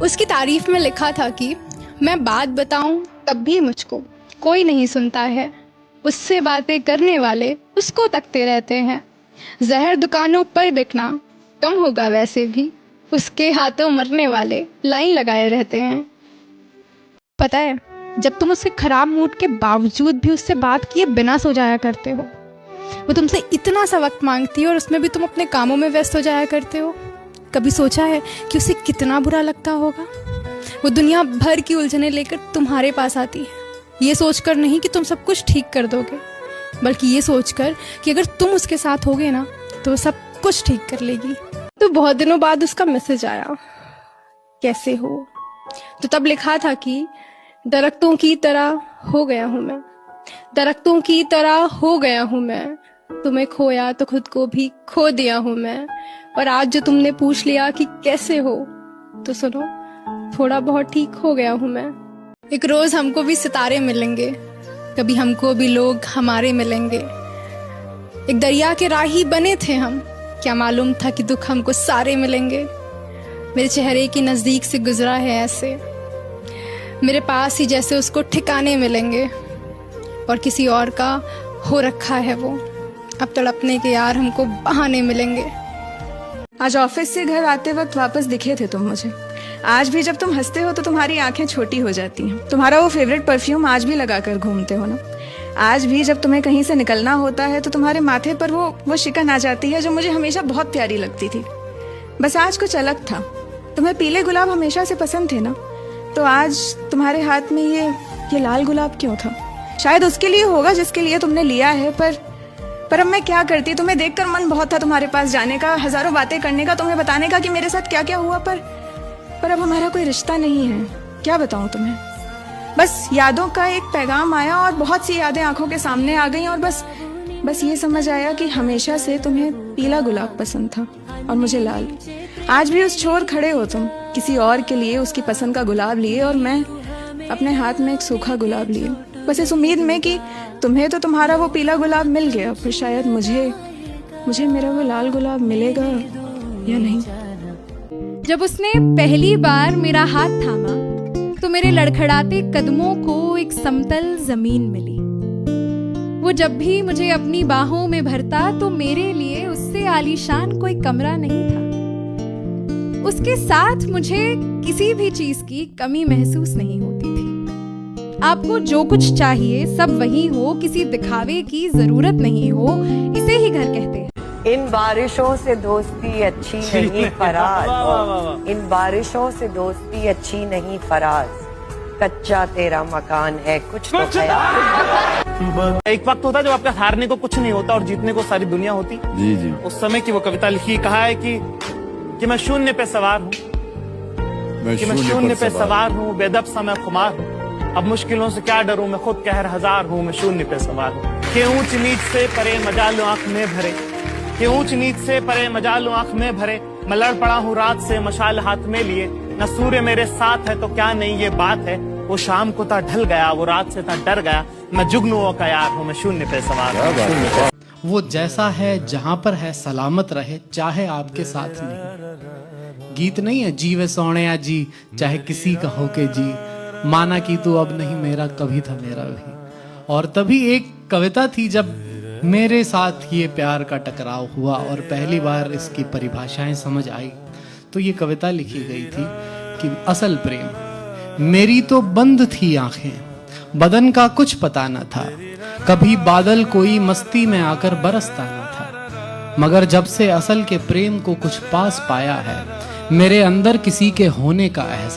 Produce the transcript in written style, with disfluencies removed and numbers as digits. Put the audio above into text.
उसकी तारीफ में लिखा था कि मैं बात बताऊं तब भी मुझको कोई नहीं सुनता है, उससे बातें करने वाले उसको तकते रहते हैं। जहर दुकानों पर बिकना कम होगा वैसे भी, उसके हाथों मरने वाले लाइन लगाए रहते हैं। पता है, जब तुम उसके खराब मूड के बावजूद भी उससे बात किए बिना सो जाया करते हो, वो तुमसे इतना सा वक्त मांगती है और उसमें भी तुम अपने कामों में व्यस्त हो जाया करते हो। कभी सोचा है कि उसे कितना बुरा लगता होगा? वो दुनिया भर की उलझनें लेकर तुम्हारे पास आती है, ये सोचकर नहीं कि तुम सब कुछ ठीक कर दोगे, बल्कि ये सोचकर कि अगर तुम उसके साथ होगे ना तो वो सब कुछ ठीक कर लेगी। तो बहुत दिनों बाद उसका मैसेज आया, कैसे हो? तो तब लिखा था कि दरख्तों की तरह हो गया हूँ मैं, दरख्तों की तरह हो गया हूँ मैं, तुम्हें खोया तो खुद को भी खो दिया हूँ मैं। और आज जो तुमने पूछ लिया कि कैसे हो, तो सुनो, थोड़ा बहुत ठीक हो गया हूँ मैं। एक रोज हमको भी सितारे मिलेंगे, कभी हमको भी लोग हमारे मिलेंगे। एक दरिया के राही बने थे हम, क्या मालूम था कि दुख हमको सारे मिलेंगे। मेरे चेहरे की नजदीक से गुजरा है ऐसे, मेरे पास ही जैसे उसको ठिकाने मिलेंगे, और किसी और का हो रखा है वो, अब तड़पने के यार हमको बहाने मिलेंगे। आज ऑफिस से घर आते वक्त वापस दिखे थे तुम मुझे। आज भी जब तुम हंसते हो तो तुम्हारी आंखें छोटी हो जाती हैं। तुम्हारा वो फेवरेट परफ्यूम आज भी लगाकर घूमते हो ना। आज भी जब तुम्हें कहीं से निकलना होता है तो तुम्हारे माथे पर वो शिकन आ जाती है जो मुझे हमेशा बहुत प्यारी लगती थी। बस आज कुछ अलग था। तुम्हें पीले गुलाब हमेशा से पसंद थे ना, तो आज तुम्हारे हाथ में ये लाल गुलाब क्यों था? शायद उसके लिए होगा जिसके लिए तुमने लिया है, पर अब मैं क्या करती? तुम्हें देखकर मन बहुत था तुम्हारे पास जाने का, हजारों बातें करने का, तुम्हें बताने का कि मेरे साथ क्या क्या हुआ, पर अब हमारा कोई रिश्ता नहीं है। क्या बताऊं तुम्हें? बस यादों का एक पैगाम आया और बहुत सी यादें आंखों के सामने आ गईं, और बस ये समझ आया कि हमेशा से तुम्हें पीला गुलाब पसंद था और मुझे लाल। आज भी उस छोर खड़े हो तुम, किसी और के लिए उसकी पसंद का गुलाब लिए, और मैं अपने हाथ में एक सूखा गुलाब लिए, बस इस उम्मीद में कि तुम्हें तो तुम्हारा वो पीला गुलाब मिल गया, फिर शायद मुझे मेरा वो लाल गुलाब मिलेगा या नहीं। जब उसने पहली बार मेरा हाथ थामा तो मेरे लड़खड़ाते कदमों को एक समतल जमीन मिली। वो जब भी मुझे अपनी बाहों में भरता तो मेरे लिए उससे आलीशान कोई कमरा नहीं था। उसके साथ मुझे किसी भी चीज की कमी महसूस नहीं होती थी। आपको जो कुछ चाहिए सब वही हो, किसी दिखावे की जरूरत नहीं हो, इसे ही घर कहते हैं। इन बारिशों से दोस्ती अच्छी नहीं फराज, इन बारिशों से दोस्ती अच्छी नहीं फराज, कच्चा तेरा मकान है कुछ तो ख्याल। एक वक्त होता जब आपका हारने को कुछ नहीं होता और जीतने को सारी दुनिया होती। जी जी। उस समय की वो कविता लिखी, कहा है कि मैं शून्य पे सवार हूँ, कि मैं शून्य पे सवार हूँ, बेदब सा मैं खुमार हूँ, अब मुश्किलों से क्या डरूं, मैं खुद कहर हजार हूँ, मैं शून्य पे सवार हूँ। कि ऊंच नीच से परे मजालो आंख में भरे, कि ऊंच नीच से परे मजालो आंख में भरे, मैं लड़ पड़ा हूँ रात से मशाल हाथ में लिए, न सूर्य मेरे साथ है तो क्या नहीं ये बात है, वो शाम को था ढल गया, वो रात से था डर गया, मैं जुगनुओं का यार हूँ, मैं शून्य पे सवार हूँ। वो जैसा है जहाँ पर है सलामत रहे, चाहे आपके साथ नहीं। गीत नहीं है जीवे सोने या जी, चाहे किसी का हो के जी, माना कि तू अब नहीं मेरा कभी था मेरा भी। और तभी एक कविता थी जब मेरे साथ ये प्यार का टकराव हुआ और पहली बार इसकी परिभाषाएं समझ आई, तो ये कविता लिखी गई थी कि असल प्रेम मेरी तो बंद थी आंखें, बदन का कुछ पता न था, कभी बादल कोई मस्ती में आकर बरसता न था, मगर जब से असल के प्रेम को कुछ पास पाया है, मेरे अंदर किसी के होने का एहसास